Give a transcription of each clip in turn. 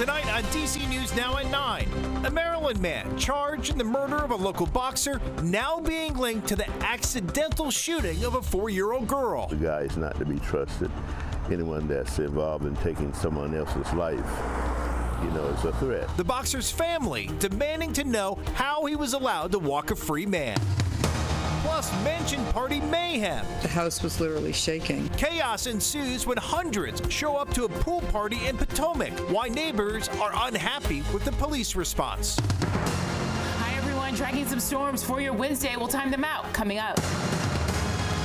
Tonight on DC News Now at 9, a Maryland man charged in the murder of a local boxer now being linked to the accidental shooting of a 4-year-old girl. The guy is not to be trusted. Anyone that's involved in taking someone else's life, is a threat. The boxer's family demanding to know how he was allowed to walk a free man. Plus, mansion party mayhem. The house was literally shaking. Chaos ensues when hundreds show up to a pool party in Potomac. Why neighbors are unhappy with the police response. Hi, everyone. Tracking some storms for your Wednesday. We'll time them out coming up.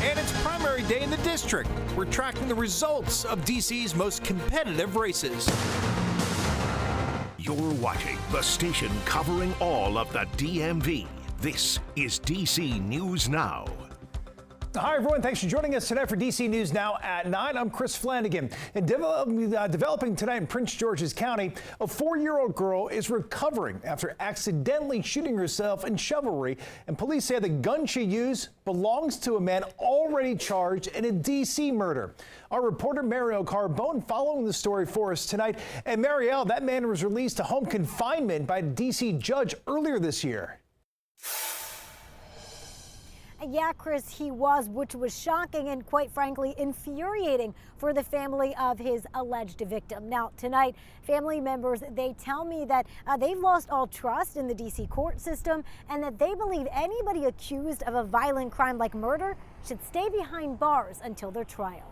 And it's primary day in the district. We're tracking the results of DC's most competitive races. You're watching the station covering all of the DMV. This is DC News Now. Hi, everyone. Thanks for joining us today for DC News Now at 9. I'm Chris Flanagan. And developing tonight in Prince George's County, a 4-year-old girl is recovering after accidentally shooting herself in chivalry. And police say the gun she used belongs to a man already charged in a DC murder. Our reporter Mariel Carbone following the story for us tonight. And Mariel, that man was released to home confinement by a DC judge earlier this year. Yeah, Chris, he was, which was shocking and quite frankly infuriating for the family of his alleged victim. Now, tonight, family members, they tell me that they've lost all trust in the DC court system and that they believe anybody accused of a violent crime like murder should stay behind bars until their trial.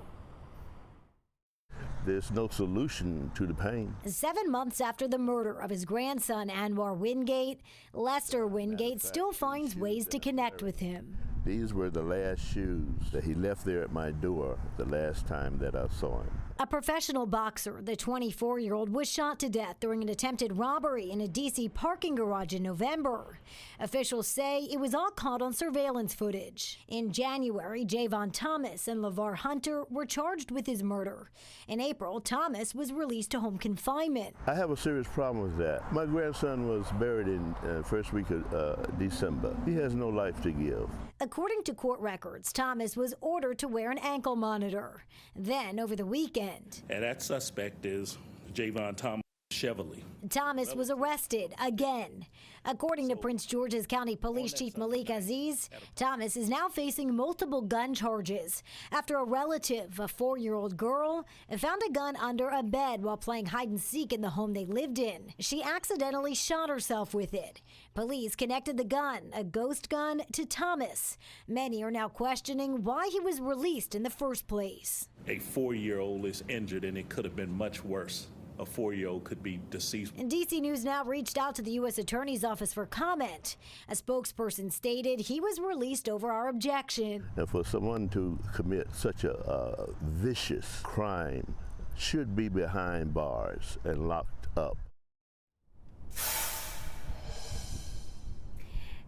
There's no solution to the pain. 7 months after the murder of his grandson, Anwar Wingate, Lester Wingate still finds ways to connect with him. These were the last shoes that he left there at my door the last time that I saw him. A professional boxer, the 24-year-old, was shot to death during an attempted robbery in a D.C. parking garage in November. Officials say it was all caught on surveillance footage. In January, Javon Thomas and LeVar Hunter were charged with his murder. In April, Thomas was released to home confinement. I have a serious problem with that. My grandson was buried in first week of December. He has no life to give. According to court records, Thomas was ordered to wear an ankle monitor. Then, over the weekend, and that suspect is Javon Thomas Chevrolet. Thomas was arrested again. According to Prince George's County Police Chief Malik Aziz, Thomas is now facing multiple gun charges after a relative, a 4-year-old girl, found a gun under a bed while playing hide and seek in the home they lived in. She accidentally shot herself with it. Police connected the gun, a ghost gun, to Thomas. Many are now questioning why he was released in the first place. A 4-year-old is injured and it could have been much worse. A 4-year-old could be deceased. And DC News Now reached out to the U.S. Attorney's Office for comment. A spokesperson stated he was released over our objection. And for someone to commit such a vicious crime should be behind bars and locked up.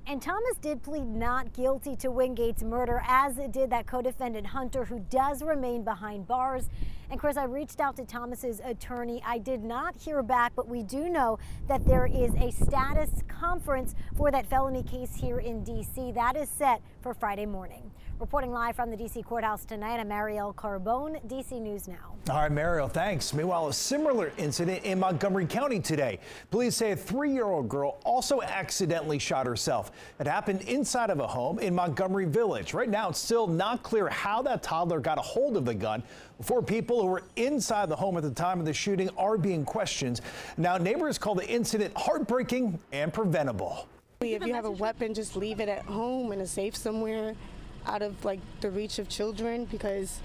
And Thomas did plead not guilty to Wingate's murder, as did that co-defendant Hunter, who does remain behind bars. And Chris, I reached out to Thomas's attorney. I did not hear back, but we do know that there is a status conference for that felony case here in D.C. That is set for Friday morning. Reporting live from the D.C. courthouse tonight, I'm Mariel Carbone, D.C. News Now. All right, Mariel, thanks. Meanwhile, a similar incident in Montgomery County today. Police say a 3-year-old girl also accidentally shot herself. It happened inside of a home in Montgomery Village. Right now, it's still not clear how that toddler got a hold of the gun. 4 people who were inside the home at the time of the shooting are being questioned. Now, neighbors call the incident heartbreaking and preventable. If you have a weapon, just leave it at home in a safe somewhere, out of the reach of children, because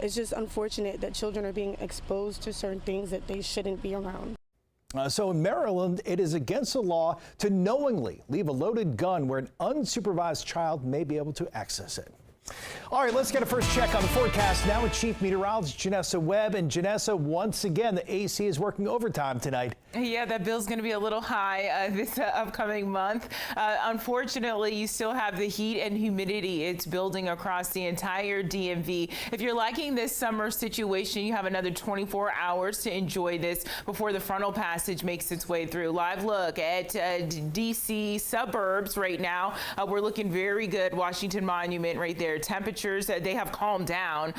it's just unfortunate that children are being exposed to certain things that they shouldn't be around. So in Maryland, it is against the law to knowingly leave a loaded gun where an unsupervised child may be able to access it. All right, let's get a first check on the forecast now with Chief Meteorologist Janessa Webb. And Janessa, once again, the AC is working overtime tonight. Yeah, that bill's going to be a little high this upcoming month. Unfortunately, you still have the heat and humidity. It's building across the entire DMV. If you're liking this summer situation, you have another 24 hours to enjoy this before the frontal passage makes its way through. Live look at DC suburbs right now. We're looking very good. Washington Monument right there. there. Temperatures, they have calmed down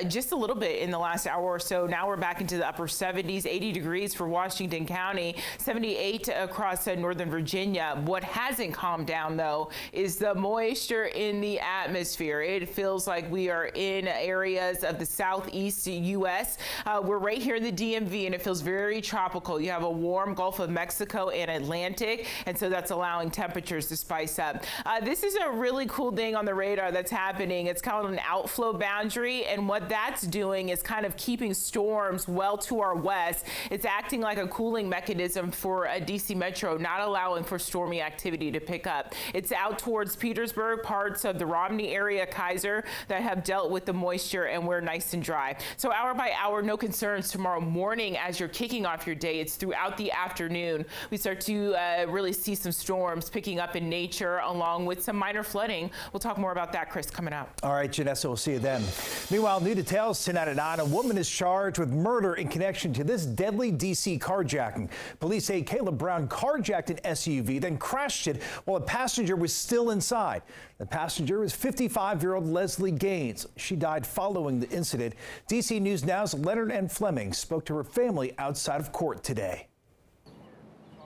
just a little bit in the last hour or so. Now we're back into the upper 70s, 80 degrees for Washington County, 78 across northern Virginia. What hasn't calmed down, though, is the moisture in the atmosphere. It feels like we are in areas of the southeast U.S. We're right here in the DMV, and it feels very tropical. You have a warm Gulf of Mexico and Atlantic, and so that's allowing temperatures to spice up. This is a really cool thing on the radar that's happening. It's called an outflow boundary, and what that's doing is kind of keeping storms well to our west. It's acting like a cooling mechanism for a DC Metro, not allowing for stormy activity to pick up. It's out towards Petersburg, parts of the Romney area, Kaiser, that have dealt with the moisture, and we're nice and dry. So hour by hour, no concerns tomorrow morning as you're kicking off your day. It's throughout the afternoon. We start to really see some storms picking up in nature, along with some minor flooding. We'll talk more about that, Chris, coming up. All right, Janessa, we'll see you then. Meanwhile, new details tonight at 9. A woman is charged with murder in connection to this deadly D.C. carjacking. Police say Kayla Brown carjacked an SUV, then crashed it while a passenger was still inside. The passenger was 55-year-old Leslie Gaines. She died following the incident. DC News Now's Leonard N. Fleming spoke to her family outside of court today.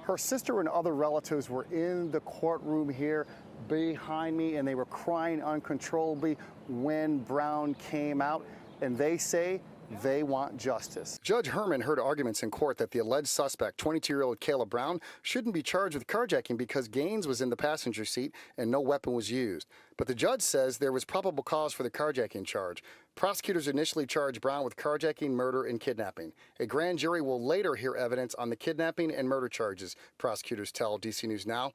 Her sister and other relatives were in the courtroom here behind me, and they were crying uncontrollably when Brown came out, and they say they want justice. Judge Herman heard arguments in court that the alleged suspect, 22-year-old Kayla Brown, shouldn't be charged with carjacking because Gaines was in the passenger seat and no weapon was used. But the judge says there was probable cause for the carjacking charge. Prosecutors initially charged Brown with carjacking, murder, and kidnapping. A grand jury will later hear evidence on the kidnapping and murder charges, prosecutors tell DC News Now.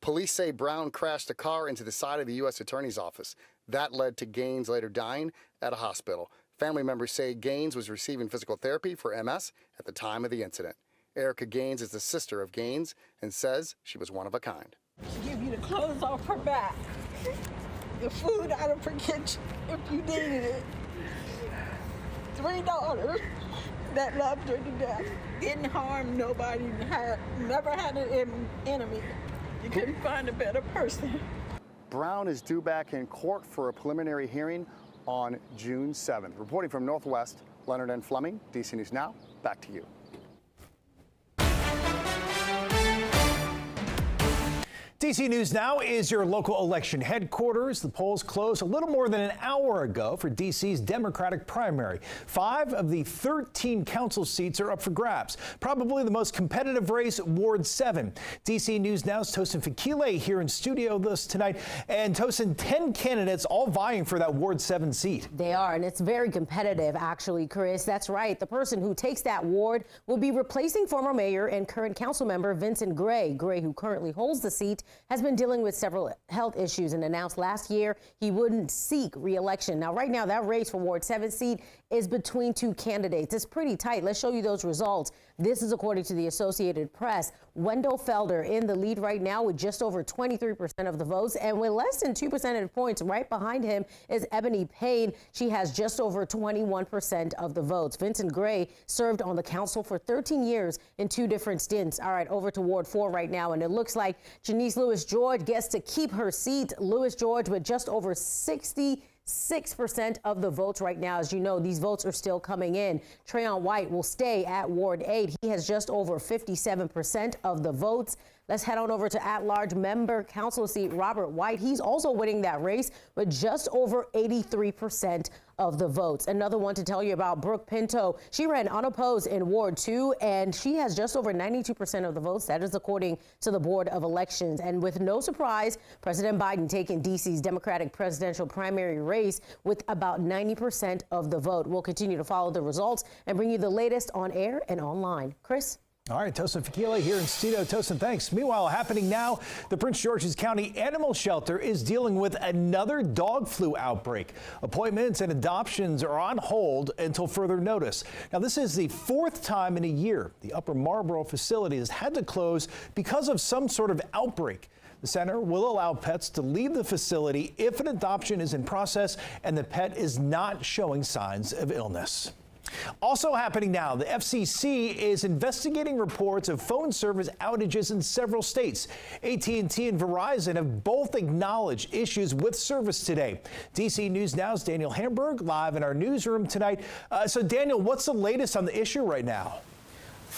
Police say Brown crashed a car into the side of the U.S. Attorney's office. That led to Gaines later dying at a hospital. Family members say Gaines was receiving physical therapy for MS at the time of the incident. Erica Gaines is the sister of Gaines and says she was one of a kind. She give you the clothes off her back, the food out of her kitchen if you needed it. 3 daughters that loved her to death. Didn't harm nobody, never had an enemy. You couldn't find a better person. Brown is due back in court for a preliminary hearing on June 7th. Reporting from Northwest, Leonard N. Fleming, DC News Now. Back to you. DC News Now is your local election headquarters. The polls closed a little more than an hour ago for DC's Democratic primary. 5 of the 13 council seats are up for grabs. Probably the most competitive race, Ward 7. DC News Now's Tosin Fakile here in studio with us tonight. And Tosin, 10 candidates all vying for that Ward 7 seat. They are, and it's very competitive, actually, Chris. That's right. The person who takes that ward will be replacing former mayor and current council member Vincent Gray. Gray, who currently holds the seat, has been dealing with several health issues and announced last year he wouldn't seek re-election. Now, right now, that race for Ward 7 seat is between 2 candidates. It's pretty tight. Let's show you those results. This is according to the Associated Press. Wendell Felder in the lead right now with just over 23% of the votes, and with less than 2 percentage points right behind him is Ebony Payne. She has just over 21% of the votes. Vincent Gray served on the council for 13 years in 2 different stints. All right, over to Ward 4 right now, and it looks like Janice Lewis-George gets to keep her seat. Lewis-George with just over 66% of the votes right now. As you know, these votes are still coming in. Trayon White will stay at Ward 8. He has just over 57% of the votes. Let's head on over to at-large member council seat Robert White. He's also winning that race with just over 83% of the votes. Another one to tell you about, Brooke Pinto. She ran unopposed in Ward 2, and she has just over 92% of the votes. That is according to the Board of Elections. And with no surprise, President Biden taking D.C.'s Democratic presidential primary race with about 90% of the vote. We'll continue to follow the results and bring you the latest on air and online. Chris? All right, Tosin Fakile here in studio. Tosin, thanks. Meanwhile, happening now, the Prince George's County Animal Shelter is dealing with another dog flu outbreak. Appointments and adoptions are on hold until further notice. Now, this is the 4th time in a year the Upper Marlboro facility has had to close because of some sort of outbreak. The center will allow pets to leave the facility if an adoption is in process and the pet is not showing signs of illness. Also happening now, the FCC is investigating reports of phone service outages in several states. AT&T and Verizon have both acknowledged issues with service today. DC News Now's Daniel Hamburg live in our newsroom tonight. So Daniel, what's the latest on the issue right now?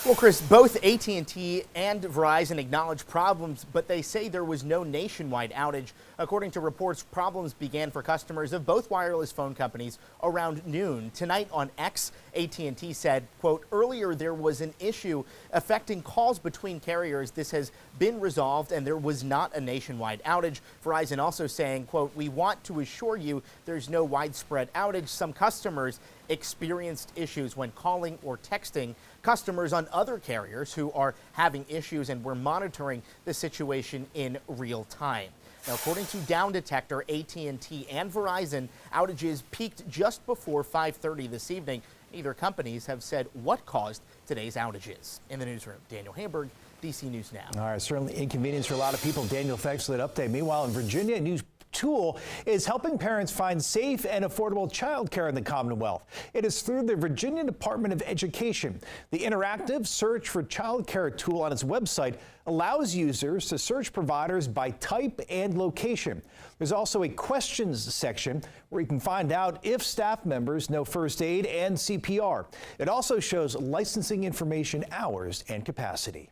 Well, Chris, both AT&T and Verizon acknowledge problems, but they say there was no nationwide outage. According to reports, problems began for customers of both wireless phone companies around noon. Tonight on X, AT&T said, quote, earlier there was an issue affecting calls between carriers. This has been resolved and there was not a nationwide outage. Verizon also saying, quote, we want to assure you there's no widespread outage. Some customers experienced issues when calling or texting. Customers on other carriers who are having issues, and we're monitoring the situation in real time. Now, according to Down Detector, AT&T and Verizon outages peaked just before 5:30 this evening. Neither companies have said what caused today's outages. In the newsroom, Daniel Hamburg, DC News Now. All right, certainly inconvenience for a lot of people. Daniel, thanks for that update. Meanwhile, in Virginia, a new tool is helping parents find safe and affordable child care in the Commonwealth. It is through the Virginia Department of Education. The interactive Search for Child Care tool on its website allows users to search providers by type and location. There's also a questions section where you can find out if staff members know first aid and CPR. It also shows licensing information, hours, and capacity.